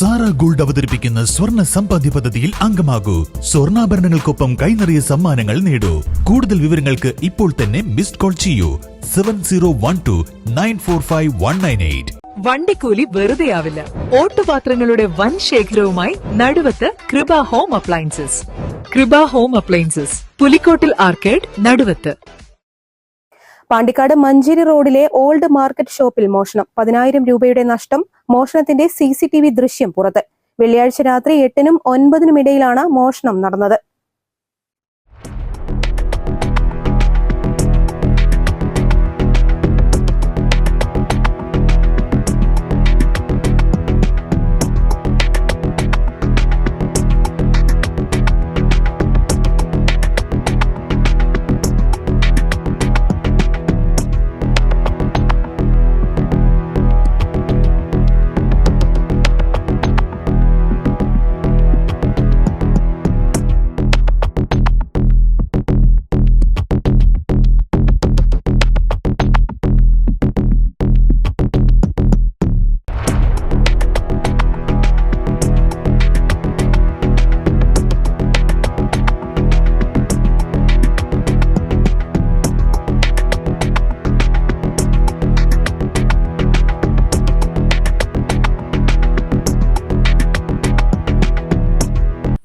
Sara gold അവതരിപ്പിക്കുന്ന സ്വർണ്ണ സമ്പാദ്യ പദ്ധതിയിൽ അംഗമാകൂ. സ്വർണ്ണാഭരണങ്ങൾക്കൊപ്പം കൈനിറിയ സമ്മാനങ്ങൾ നേടൂ. കൂടുതൽ വിവരങ്ങൾക്ക് ഇപ്പോൾ തന്നെ മിസ്ഡ് കോൾ ചെയ്യൂ 7012945198. വണ്ടിക്കൂലി വെറുതെയാവില്ല. ഓട്ടുപാത്രങ്ങളുടെ വൻ ശേഖരവുമായി നടുവത്ത് കൃപ ഹോം അപ്ലയൻസസ്. കൃപ ഹോം അപ്ലയൻസസ്, പുലിക്കോട്ടിൽ ആർക്കേഡ്, നടുവത്ത്. പാണ്ടിക്കാട് മഞ്ചേരി റോഡിലെ ഓൾഡ് മാർക്കറ്റ് ഷോപ്പിൽ മോഷണം. 10,000 രൂപയുടെ നഷ്ടം. മോഷണത്തിന്റെ CCTV ദൃശ്യം പുറത്ത്. വെള്ളിയാഴ്ച രാത്രി 8-നും 9-നും ഇടയിലാണ് മോഷണം നടന്നത്.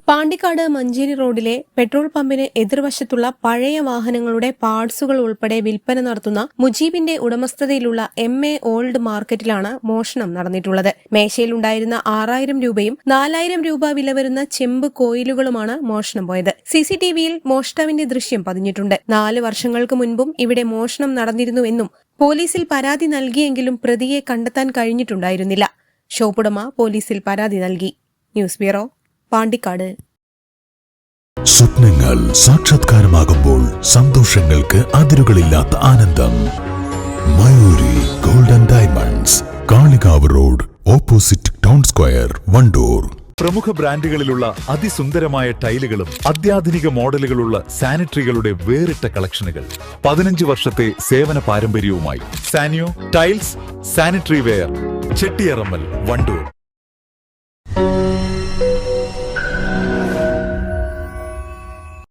പാണ്ടിക്കാട് മഞ്ചേരി റോഡിലെ പെട്രോൾ പമ്പിന് എതിർവശത്തുള്ള പഴയ വാഹനങ്ങളുടെ പാർട്സുകൾ ഉൾപ്പെടെ വിൽപ്പന നടത്തുന്ന മുജീബിന്റെ ഉടമസ്ഥതയിലുള്ള MA ഓൾഡ് മാർക്കറ്റിലാണ് മോഷണം നടന്നിട്ടുള്ളത്. മേശയിലുണ്ടായിരുന്ന 6,000 രൂപയും 4,000 രൂപ വില വരുന്ന ചെമ്പ് കോയിലുകളുമാണ് മോഷണം പോയത്. CCTVയിൽ മോഷ്ടാവിന്റെ ദൃശ്യം പതിഞ്ഞിട്ടുണ്ട്. 4 വർഷങ്ങൾക്ക് മുൻപും ഇവിടെ മോഷണം നടന്നിരുന്നുവെന്നും പോലീസിൽ പരാതി നൽകിയെങ്കിലും പ്രതിയെ കണ്ടെത്താൻ കഴിഞ്ഞിട്ടുണ്ടായിരുന്നില്ല. ഷോപ്പുടമ പോലീസിൽ പരാതി നൽകി. News bureau, Pandikkad. സ്വപ്നങ്ങൾ സാക്ഷാത്കാരമാകുമ്പോൾ സന്തോഷങ്ങൾക്ക് അതിരുകളില്ലാത്ത ആനന്ദം. Mayuri golden diamonds, Kalikavu road, opposite town square, Wandoor. പ്രമുഖ ബ്രാൻഡുകളിലുള്ള അതിസുന്ദരമായ ടൈലുകളും അത്യാധുനിക മോഡലുകളുള്ള സാനിറ്ററികളുടെ വേറിട്ട കളക്ഷനുകൾ. 15 വർഷത്തെ സേവന പാരമ്പര്യവുമായി സാനിയോ tiles, sanitary ware, Chettiyarammal, Wandoor.